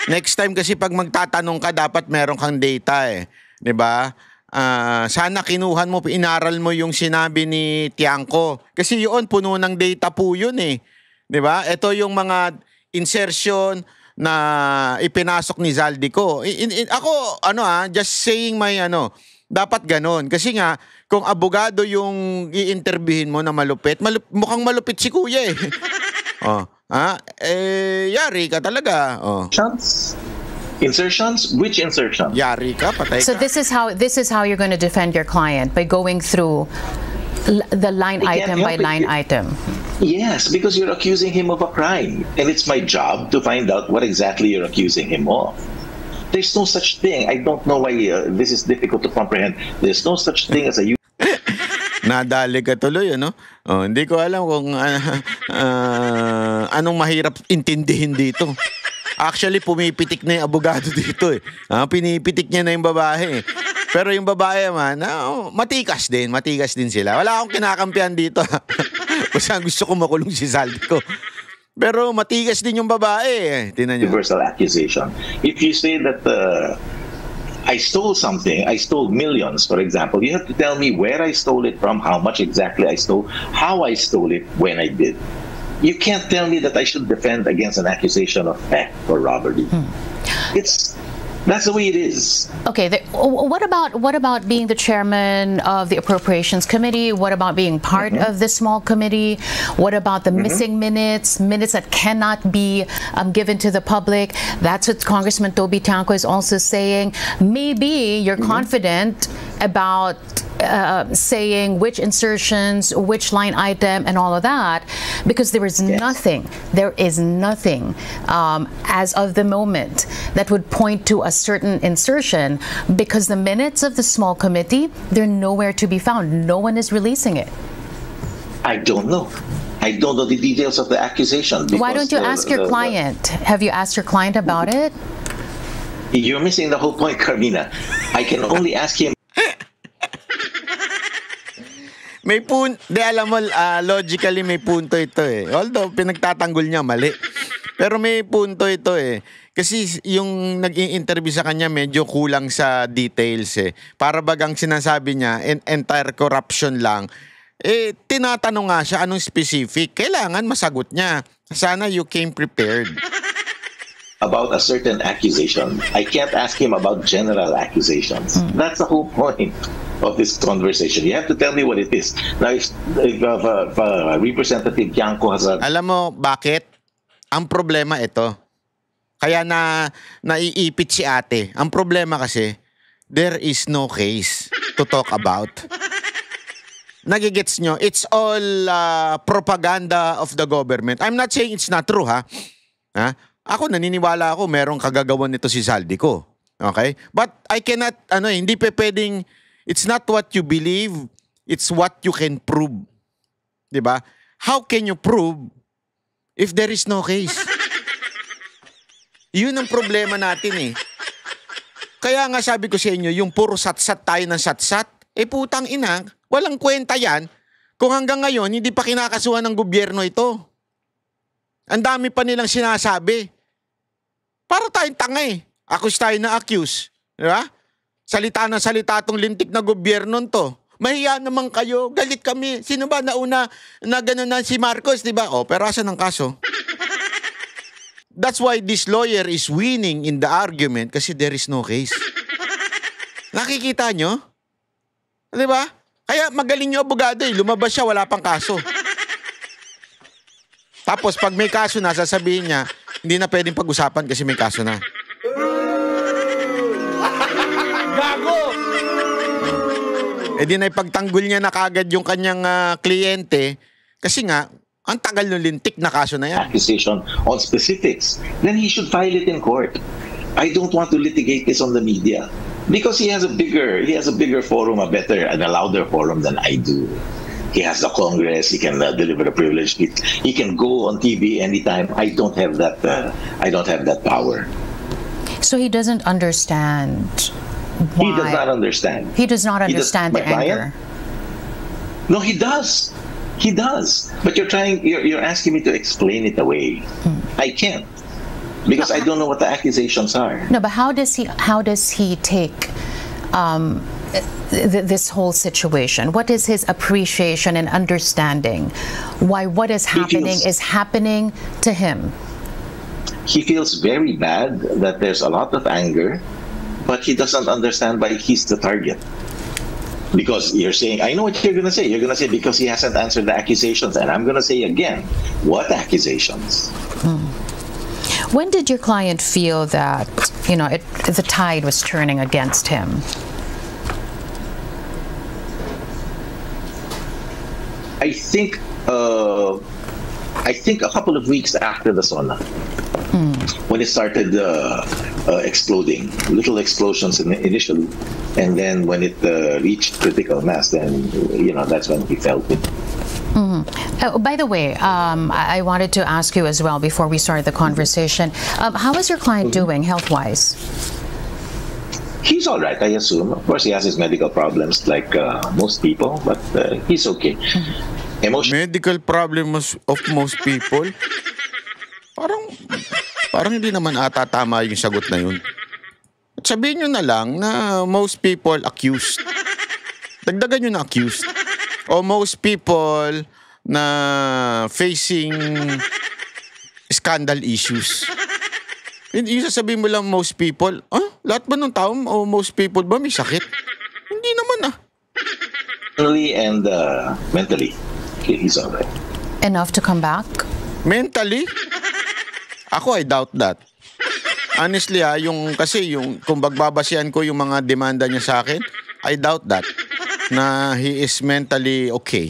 next time kasi pag magtatanong ka, dapat meron kang data eh. 'Di ba? Sana kinuhan mo, inaral mo yung sinabi ni Tiangco. Kasi yun, puno ng data po yun eh. 'Di ba? Ito yung mga insertion na ipinasok ni Zaldico. Ako, just saying my dapat ganon. Kasi nga, kung abogado yung i-interviewin mo na malupit, mukhang malupit si kuya eh. Yari ka talaga. Insertions? Which insertion? Yari ka, patay ka. So this is how you're going to defend your client, by going through the line item by line item. Yes, because you're accusing him of a crime, and it's my job to find out what exactly you're accusing him of. There's no such thing. I don't know why this is difficult to comprehend. There's no such thing as a Nadali ka tuloy, hindi ko alam kung anong mahirap intindihin dito. Actually, pumipitik na yung abogado dito eh. Pinipitik niya na yung babae. Pero yung babae man, matikas din sila. Wala akong kinakampihan dito. Basta gusto ko makulong si Zaldico. Pero matigas din yung babae. Tingnan niyo. Universal accusation. If you say that I stole something, I stole millions, for example, you have to tell me where I stole it from, how much exactly I stole, how I stole it, when I did. You can't tell me that I should defend against an accusation of theft or robbery. That's the way it is. Okay, what about being the chairman of the Appropriations Committee? What about being part of the small committee? What about the missing minutes that cannot be given to the public? That's what Congressman Toby Tanco is also saying. Maybe you're confident about saying which insertions, which line item, and all of that, because there is nothing as of the moment that would point to a certain insertion, because the minutes of the small committee, they're nowhere to be found. No one is releasing it. I don't know. I don't know the details of the accusation. Why don't you ask your client? Have you asked your client about it? You're missing the whole point, Carmina. I can only ask him. May alam mo, logically may punto ito eh. Although pinagtatanggol niya mali. Pero may punto ito eh. Kasi yung nag-i-interview sa kanya medyo kulang sa details eh. Para bagang sinasabi niya, entire corruption lang. Tinatanong nga siya anong specific. Kailangan masagot niya. Sana you came prepared. About a certain accusation. I can't ask him about general accusations. That's the whole point of this conversation. You have to tell me what it is. Now, if Representative Bianco has a... Alam mo, bakit? Ang problema ito. Kaya naiipit si ate. Ang problema kasi, there is no case to talk about. Nagigets nyo? It's all propaganda of the government. I'm not saying it's not true, ha? Ako, naniniwala ako, merong kagagawan nito si Zaldico. Okay? But I cannot, hindi pwedeng, it's not what you believe, it's what you can prove. Diba? How can you prove if there is no case? Yun ang problema natin eh. Kaya nga sabi ko sa inyo, yung puro satsat tayo ng satsat, putang ina, walang kwenta yan kung hanggang ngayon hindi pa kinakasuhan ng gobyerno ito. Ang dami pa nilang sinasabi. Para tayong tanga eh. Accuse tayo na accuse. Diba? Salita ng salita tong lintik na gobyerno to. Mahiya naman kayo. Galit kami. Sino ba nauna na gano'n na si Marcos, diba? Pero asan ang kaso? That's why this lawyer is winning in the argument kasi there is no case. Nakikita nyo? Diba? Kaya magaling yung abogado eh. Lumabas siya, wala pang kaso. Tapos pag may kaso na, sasabihin niya, hindi na pwedeng pag-usapan kasi may kaso na. Gago! Di na ipagtanggol niya na kagad yung kanyang kliyente kasi nga, ang tagal ng lintik na kaso na yan. Accusation on specifics, then he should file it in court. I don't want to litigate this on the media because he has a bigger forum, a better and a louder forum than I do. He has the Congress. He can deliver a privilege speech. He can go on TV anytime. I don't have that. I don't have that power. So he doesn't understand why. He does not understand. He does not understand the anger. No, he does. He does. But you're asking me to explain it away. I can't because I don't know what the accusations are. No, but how does he take this whole situation? What is his appreciation and understanding why what is happening is happening to him? he feels very bad that there's a lot of anger, but he doesn't understand why he's the target. Because you're saying, I know what you're going to say. You're going to say because he hasn't answered the accusations. And I'm going to say again, what accusations? When did your client feel that, the tide was turning against him? I think a couple of weeks after the SONA, when it started exploding, little explosions initially, and then when it reached critical mass, then that's when he felt it. By the way, I wanted to ask you as well before we started the conversation. How is your client doing health-wise? He's all right, I assume. Of course, he has his medical problems like most people, but he's okay. Medical problems of most people? Parang hindi naman ata tama yung sagot na yun. At sabihin nyo na lang na most people accused. Dagdagan nyo na accused. O most people na facing scandal issues. Yung sasabihin mo lang most people, lahat ba ng tao o most people ba may sakit? Hindi naman Mentally and mentally, he's all right. Enough to come back? Mentally? Ako, I doubt that. Honestly, kung bagbabasihan ko yung mga demanda niya sa akin, I doubt that. Na he is mentally okay.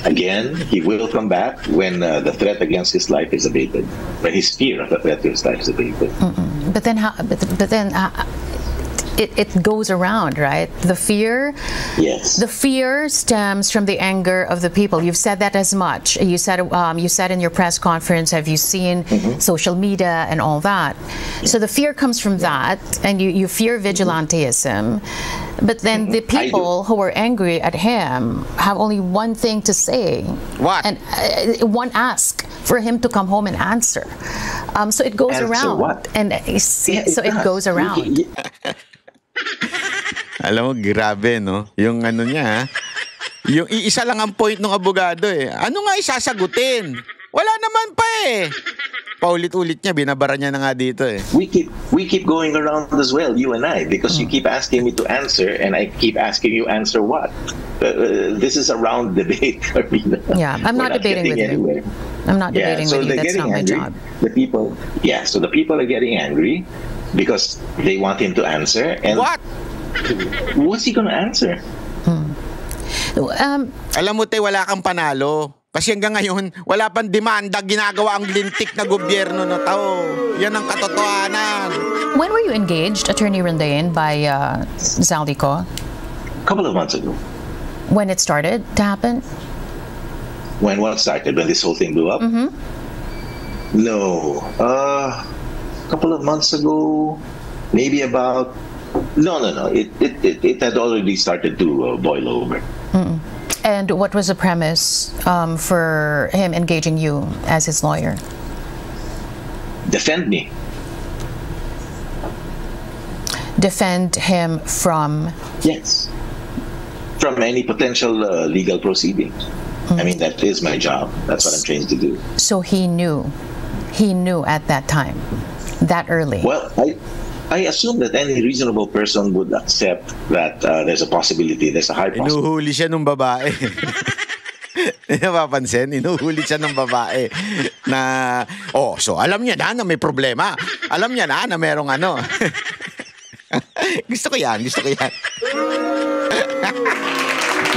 Again, he will come back when the threat against his life is abated, when his fear of the threat to his life is abated. But then, it goes around, right? The fear. Yes. The fear stems from the anger of the people. You've said that as much. You said in your press conference, have you seen social media and all that? So the fear comes from that, and you fear vigilantism. But then the people who are angry at him have only one thing to say. What? And one ask for him to come home and answer. So it goes around. What? And so it goes around. Alam mo, grabe, no? Yung niya, yung iisa lang ang point ng abogado eh. Ano nga isasagutin? Wala naman pa eh. Paulit-ulit niya, binabara niya na nga dito eh. We keep going around as well, you and I, because you keep asking me to answer and I keep asking you answer what? This is a round debate. Yeah, I'm not debating with you. I'm not debating with you. That's not my job. So the people are getting angry because they want him to answer. And what? What's he gonna answer? Alam mo, te, wala kang panalo. Kasi hanggang ngayon, wala pang demanda, ginagawa ang lintik na gobyerno na tao. Yan ang katotohanan. When were you engaged, Attorney Rondain, by Zaldico? A couple of months ago. When it started to happen? When what started? When this whole thing blew up? No. A couple of months ago, maybe about... No. It had already started to boil over. And what was the premise for him engaging you as his lawyer? Defend me. Defend him from? Yes. From any potential legal proceedings. I mean, that is my job. That's what I'm trained to do. So he knew at that time, that early? Well, I assume that any reasonable person would accept that there's a possibility, there's a high possibility. Inuhuli siya ng babae. Napapansin? Inuhuli siya ng babae na, so alam niya na may problema. Alam niya na merong ano. Gusto ko yan.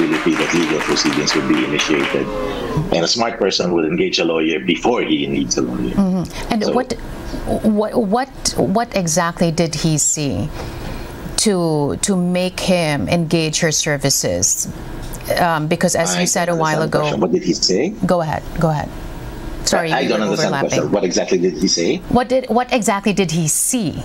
Possibility that legal proceedings would be initiated. And a smart person will engage a lawyer before he needs a lawyer. And so, what exactly did he see to make him engage her services? Because as you said a while ago, what did he say? Go ahead. Sorry, I don't understand the question. What exactly did he say? What exactly did he see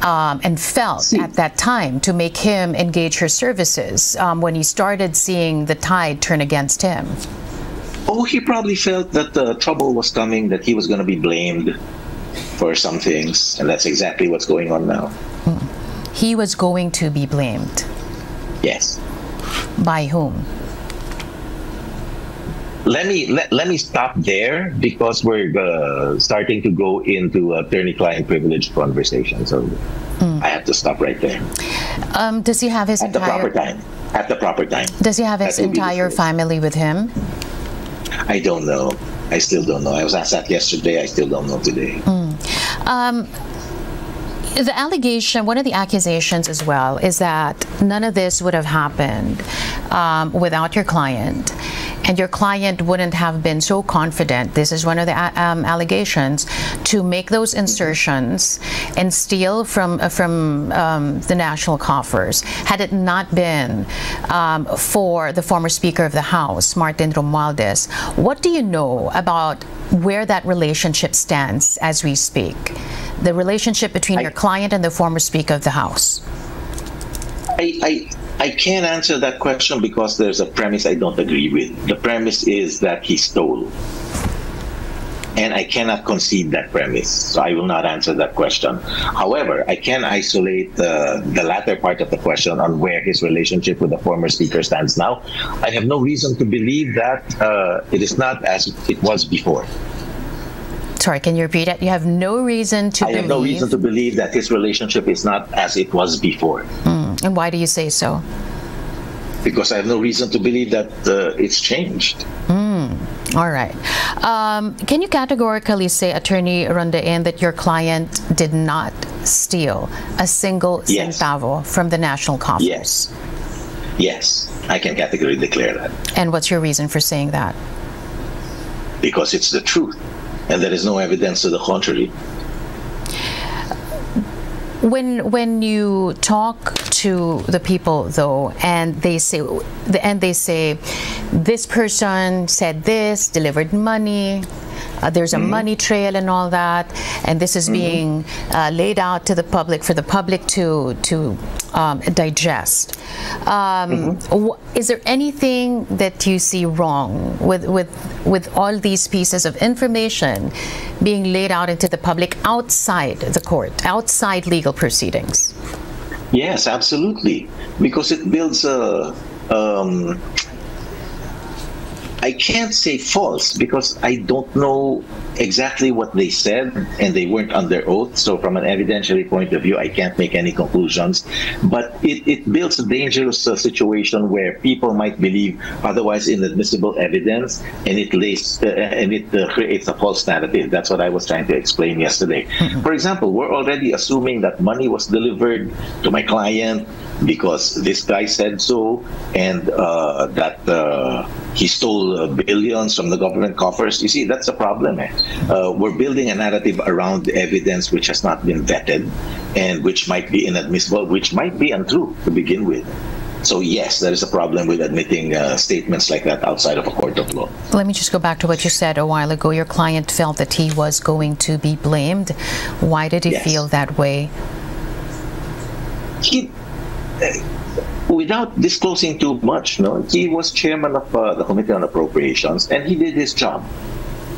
and felt at that time to make him engage her services when he started seeing the tide turn against him? Oh, he probably felt that trouble was coming, that he was going to be blamed for some things, and that's exactly what's going on now. He was going to be blamed? Yes. By whom? let me stop there because we're starting to go into attorney-client privilege conversation. So I have to stop right there. Does he have his at the proper time? At the proper time. Does he have his entire family with him? I don't know. I still don't know. I was asked that yesterday. I still don't know today. The allegation, one of the accusations as well, is that none of this would have happened without your client, and your client wouldn't have been so confident, this is one of the allegations, to make those insertions and steal from the national coffers had it not been for the former Speaker of the House, Martin Romualdez. What do you know about where that relationship stands as we speak? The relationship between your client and the former Speaker of the House? I can't answer that question because there's a premise I don't agree with. The premise is that he stole. And I cannot concede that premise, so I will not answer that question. However, I can isolate the latter part of the question on where his relationship with the former Speaker stands now. I have no reason to believe that it is not as it was before. Sorry, can you repeat it? You have no reason to believe... I have no reason to believe that his relationship is not as it was before. And why do you say so? Because I have no reason to believe that it's changed. All right. Can you categorically say, Attorney Rondain, that your client did not steal a single centavo from the national coffers? Yes. Yes, I can categorically declare that. And what's your reason for saying that? Because it's the truth. And there is no evidence to the contrary. When you talk to the people, though, and they say this person said this, delivered money, there's a money trail and all that, and this is being laid out to the public for the public to digest. Is there anything that you see wrong with all these pieces of information being laid out into the public outside the court, outside legal proceedings? Yes, absolutely, because it builds a I can't say false because I don't know exactly what they said and they weren't under oath. So from an evidentiary point of view, I can't make any conclusions. But it builds a dangerous situation where people might believe otherwise inadmissible evidence, and it creates a false narrative. That's what I was trying to explain yesterday. For example, we're already assuming that money was delivered to my client because this guy said so, and that he stole billions from the government coffers. You see, that's a problem. We're building a narrative around evidence which has not been vetted and which might be inadmissible, which might be untrue to begin with. So yes, there is a problem with admitting statements like that outside of a court of law. Let me just go back to what you said a while ago. Your client felt that he was going to be blamed. Why did he feel that way? Without disclosing too much, he was chairman of the Committee on Appropriations, and he did his job.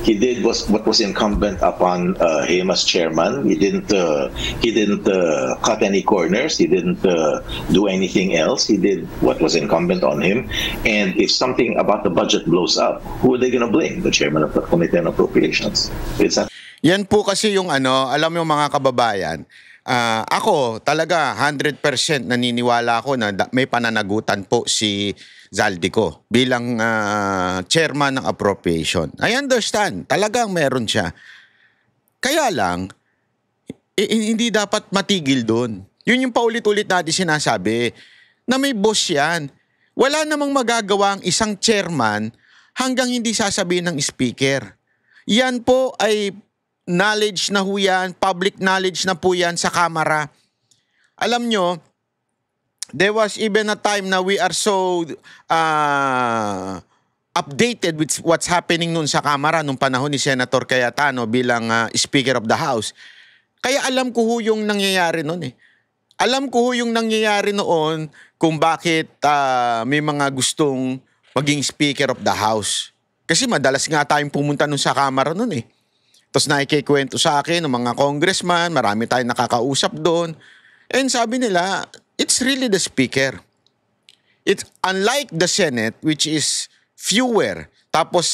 He did what was incumbent upon him as chairman. He didn't cut any corners. He didn't do anything else. He did what was incumbent on him. And if something about the budget blows up, who are they going to blame? The chairman of the Committee on Appropriations. Yan po kasi yung alam mo mga kababayan, ako talaga 100% naniniwala ako na may pananagutan po si Zaldico bilang chairman ng appropriation. I understand, talagang meron siya. Kaya lang, hindi dapat matigil doon. Yun yung paulit-ulit natin sinasabi, na may boss yan. Wala namang magagawa ang isang chairman hanggang hindi sasabihin ng speaker. Yan po ay knowledge na ho yan, public knowledge na po yan sa Kamara. Alam nyo, there was even a time na we are so updated with what's happening nun sa Kamara nung panahon ni Senator Cayetano bilang Speaker of the House. Kaya alam ko ho yung nangyayari nun eh. Alam ko ho yung nangyayari noon kung bakit may mga gustong maging Speaker of the House. Kasi madalas nga tayong pumunta nun sa Kamara nun eh. Tapos nakikikwento sa akin ng mga congressman, marami tayong nakakausap doon. And sabi nila, it's really the speaker. It's unlike the Senate, which is fewer tapos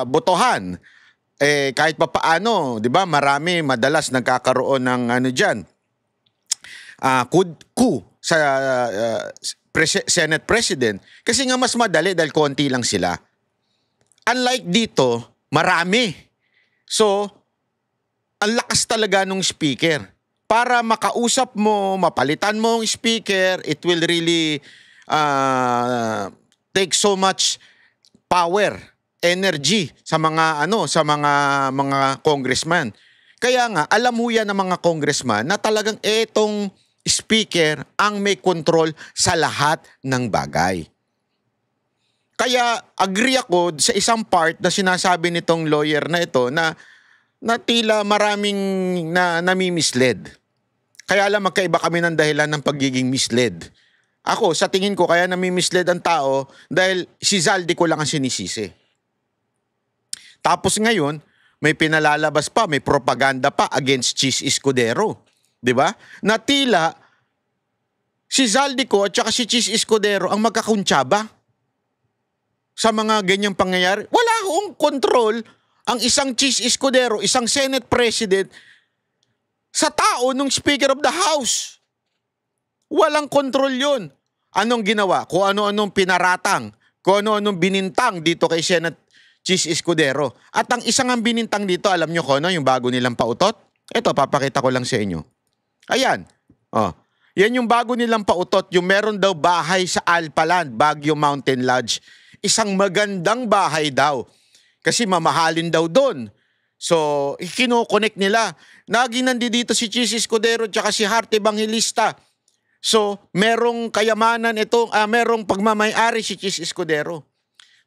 botohan. Kahit pa paano, 'di ba? Madalas nagkakaroon ng diyan. Coup sa Senate President kasi nga mas madali dahil konti lang sila. Unlike dito, marami. So, ang lakas talaga nung speaker. Para makausap mo, mapalitan mo ang speaker, it will really take so much power, energy sa mga mga congressman. Kaya nga alam mo yan ng mga congressman na talagang etong speaker ang may control sa lahat ng bagay. Kaya agree ako sa isang part na sinasabi nitong lawyer na ito na tila maraming nami-misled. Kaya alam, magkaiba kami ng dahilan ng pagiging misled. Ako, sa tingin ko, kaya nami-misled ang tao dahil si Zaldico lang ang sinisisi. Tapos ngayon, may pinalalabas pa, may propaganda pa against Chis Escudero. 'Di ba? Na tila si Zaldico at saka si Chis Escudero ang magkakuntsaba sa mga ganyang pangyayari. Wala akong control ang isang Chis Escudero, isang Senate President sa tao ng Speaker of the House. Walang control 'yon. Anong ginawa? Kung ano-anong pinaratang, kung ano-anong binintang dito kay Senate Chis Escudero. At ang isang ang binintang dito, alam nyo ko, yung bago nilang pautot? Ito, papakita ko lang sa inyo. Ayan. Yan yung bago nilang pautot, yung meron daw bahay sa Alpaland, Baguio Mountain Lodge. Isang magandang bahay daw. Kasi mamahalin daw doon. So, kino-connect nila. Naging nandito si Chis Escudero at si Hart Evangelista. So, merong kayamanan ito, merong pagmamayari si Chis Escudero.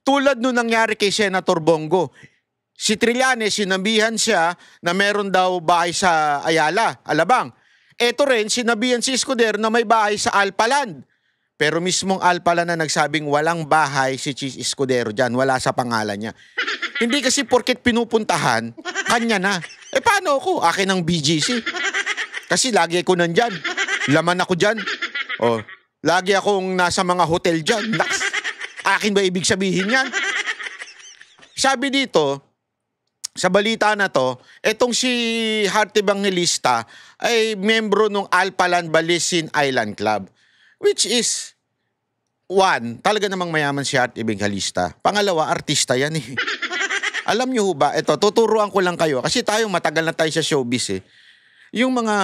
Tulad nung nangyari kay Senator Bongo. Si Trillanes, sinabihan siya na meron daw bahay sa Ayala, Alabang. Eto rin, sinabihan si Escudero na may bahay sa Alpaland. Pero mismong Alpaland na nagsabing walang bahay si Chis Escudero dyan, wala sa pangalan niya. Hindi kasi porket pinupuntahan, kanya na. Paano ako? Akin ang BGC. Kasi lagi ako nandyan. Laman ako dyan. Lagi akong nasa mga hotel dyan. Akin ba ibig sabihin yan? Sabi dito, sa balita na to, etong si Hart Evangelista ay membro ng Alpaland Balisin Island Club. Which is, one, talaga namang mayaman si Hart Evangelista. Pangalawa, artista yan eh. Alam nyo ba, ito, tuturuan ko lang kayo. Kasi matagal na tayo sa showbiz eh. Yung mga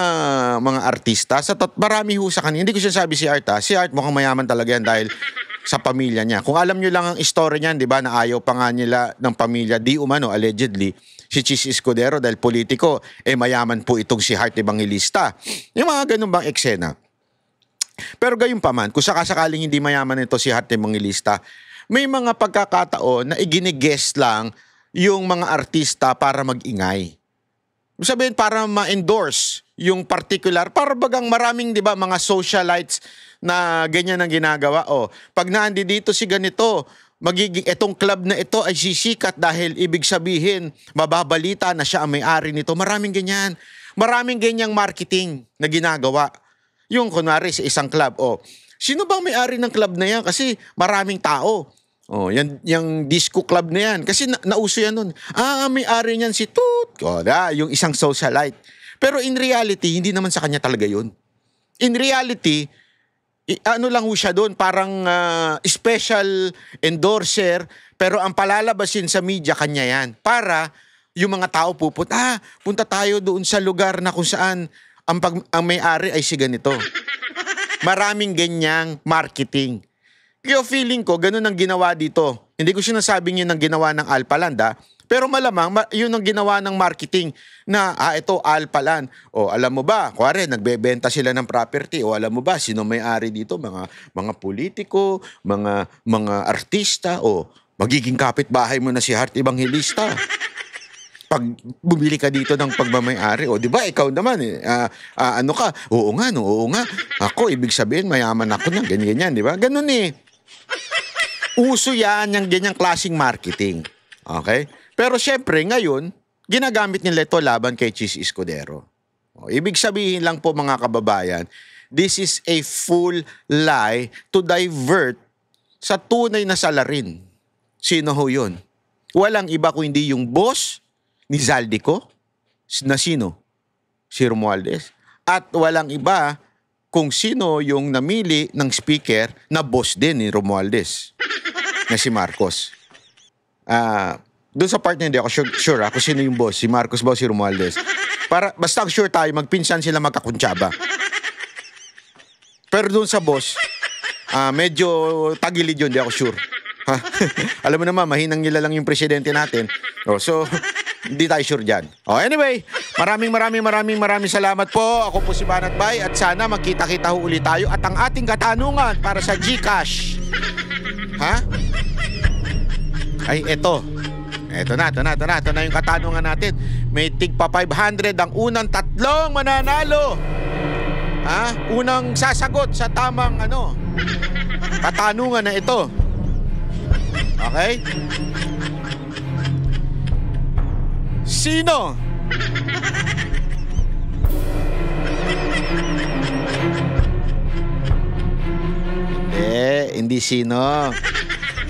artista, marami ho sa kanila. Hindi ko sinasabi si Art Si Art mukhang mayaman talaga yan dahil sa pamilya niya. Kung alam nyo lang ang story niyan, di ba, na ayaw pa nga nila ng pamilya, di umano, allegedly, si Chis Escudero dahil politiko, mayaman po itong si Hart Evangelista. Yung mga ganun bang eksena. Pero gayon pa man, kung sakasakaling hindi mayaman ito si Hart Evangelista, may mga pagkakataon na iginigest lang yung mga artista para mag-ingay. Sabihin, para ma-endorse yung particular, para bagang maraming, di ba, mga socialites na ganyan ang ginagawa. Pag naandi dito si ganito, magiging itong club na ito ay sisikat dahil ibig sabihin, mababalita na siya ang may-ari nito. Maraming ganyan. Maraming ganyang marketing na ginagawa. Yung kunwari sa isang club, sino bang may-ari ng club na yan? Kasi maraming tao. Yung disco club na yan. Kasi nauso yan nun. May-ari niyan si Toot. Yung isang socialite. Pero in reality, hindi naman sa kanya talaga yun. In reality, lang ho siya doon, parang special endorser, pero ang palalabasin sa media, kanya yan. Para yung mga tao punta tayo doon sa lugar na kung saan ang may-ari ay si ganito. Maraming ganyang marketing. Kaya feeling ko, ganun ang ginawa dito. Hindi ko sinasabing yun ang ginawa ng Alpaland, pero malamang yun ang ginawa ng marketing na ito Alpaland. Alam mo ba, kuwari nagbebenta sila ng property. Alam mo ba sino may-ari dito? Mga politiko, mga artista. Magiging kapitbahay mo na si Hart Evangelista. Pag bumili ka dito ng pagmamay-ari, di ba ikaw naman ano ka? Oo nga. Ako ibig sabihin mayaman ako na ganyan, di ba? Ganun eh. Uso yan yung ganyang klaseng marketing. Okay? Pero syempre, ngayon, ginagamit nila ito laban kay Chis Escudero. Ibig sabihin lang po mga kababayan, this is a full lie to divert sa tunay na salarin. Sino ho yun? walang iba kundi yung boss ni Zaldico, na sino? Si Romualdez. At walang iba kung sino yung namili ng speaker na boss din ni Romualdez, na si Marcos. Doon sa part na hindi ako sure kung sino yung boss, si Marcos ba o si Romualdez. Basta sure tayo, magpinsan sila, magkakuntsaba. Pero doon sa boss, medyo tagilid yun, di ako sure. Alam mo naman, mahinang nila lang yung presidente natin. So, hindi tayo sure dyan. Anyway, maraming salamat po. Ako po si Banat Bay at sana magkita-kita ho ulit tayo. At ang ating katanungan para sa GCash. Ay, eto na yung katanungan natin. May tigpa 500 ang unang 3 mananalo. Unang sasagot sa tamang katanungan na ito. Okay? Sino? Hindi sino.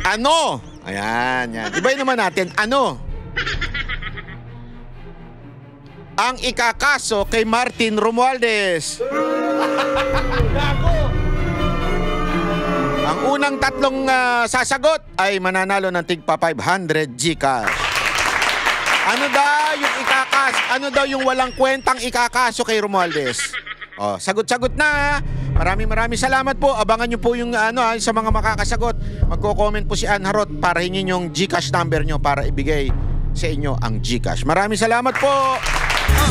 Ano? Ayan. Ibahin naman natin, ano? Ang ikakaso kay Martin Romualdez. Ang unang 3 sasagot ay mananalo ng tigpa 500 GCash. Ano daw yung walang kwentang ikakaso kay Romualdez? Sagot-sagot na. Maraming salamat po. Abangan nyo po yung sa mga makakasagot. Magko-comment po si Ann Harot para hingin yung GCash number nyo para ibigay sa inyo ang GCash. Maraming salamat po.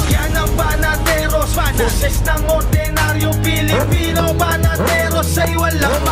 Yan ang Banateros, boses ng ordinaryong Pilipino. Banateros ay walang